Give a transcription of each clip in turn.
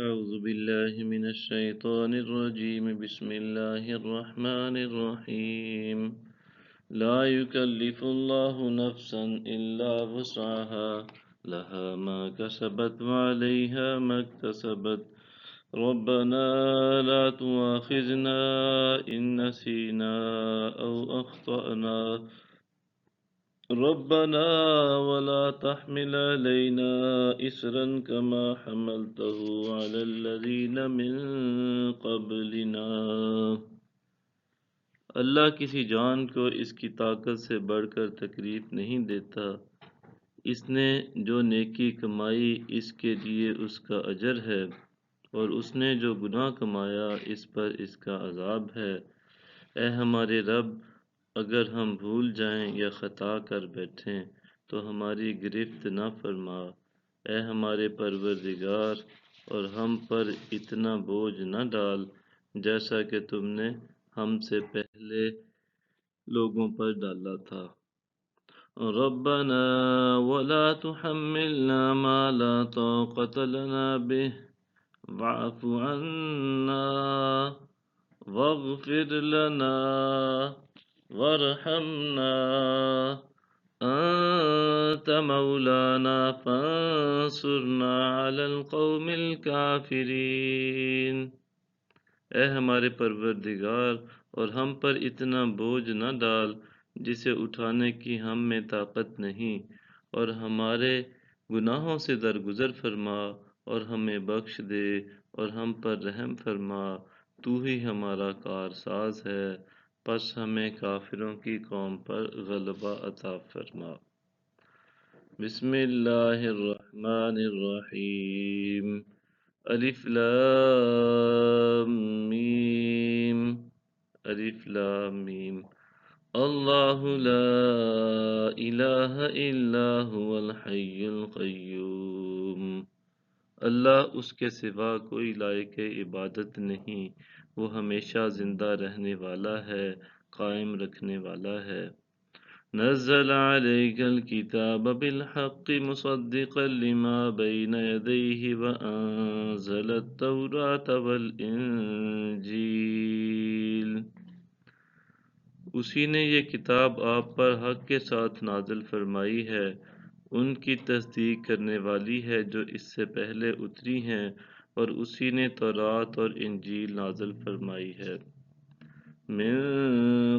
أعوذ بالله من الشيطان الرجيم بسم الله الرحمن الرحيم لا يكلف الله نفسا إلا وسعها لها ما كسبت وعليها ما اكتسبت ربنا لا تؤاخذنا إن نسينا أو أخطأنا ربنا ولا تحمل علينا إسرا كما حملته على الذين من قبلنا۔ اللہ کسی جان کو اس کی طاقت سے بڑھ کر تکلیف نہیں دیتا۔ اس نے جو نیکی کمائی اس کے لیے اس کا اجر ہے، اور اس نے جو گناہ کمایا اس پر اس کا عذاب ہے۔ اے ہمارے رب، اگر ہم بھول جائیں یا خطا کر بیٹھیں تو ہماری گرفت نہ فرما۔ اے ہمارے پروردگار، اور ہم پر اتنا بوجھ نہ ڈال جیسا کہ تم نے ہم سے پہلے لوگوں پر ڈالا تھا۔ ربنا ولا تحملنا ما لا طاقة لنا به واعف عنا واغفر لنا وارحمنا أنت مولانا فانصرنا على القوم الكافرين۔ اے ہمارے پروردگار، اور ہم پر اتنا بوجھ نہ ڈال جسے اٹھانے کی ہم میں طاقت نہیں، اور ہمارے گناہوں سے درگزر فرما اور ہمیں بخش دے اور ہم پر رحم فرما۔ تو ہی ہمارا کارساز ہے، پس ہمیں کافروں کی قوم پر غلبہ عطا فرما۔ بسم اللہ الرحمن الرحیم۔ الف لام میم، الف لام میم۔ اللہ لا الہ الا هو الحی القیوم۔ اللہ، اس کے سوا کوئی لائق عبادت نہیں، وہ ہمیشہ زندہ رہنے والا ہے، قائم رکھنے والا ہے۔ نزل عليك الكتاب بالحق مصدقا لما بين يديه وأنزل التوراة والإنجيل۔ اسی نے یہ کتاب آپ پر حق کے ساتھ نازل فرمائی ہے، ان کی تصدیق کرنے والی ہے جو اس سے پہلے اتری ہیں، اور اسی نے تورات اور انجیل نازل فرمائی ہے۔ من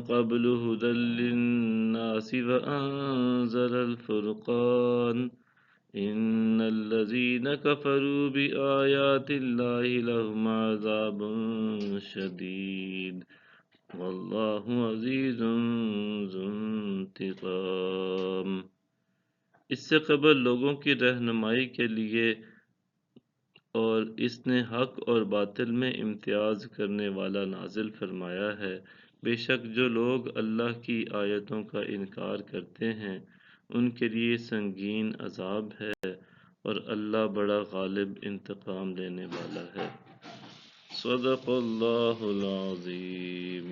قبل هدى للناس وأنزل الفرقان إن الذين كفروا بآيات الله لهم عذاب شديد والله عزيز ذو انتقام۔ اس سے قبل لوگوں کی رہنمائی کے لیے، اور اس نے حق اور باطل میں امتیاز کرنے والا نازل فرمایا ہے۔ بے شک جو لوگ اللہ کی آیتوں کا انکار کرتے ہیں ان کے لیے سنگین عذاب ہے، اور اللہ بڑا غالب انتقام لینے والا ہے۔ صدق اللہ العظیم۔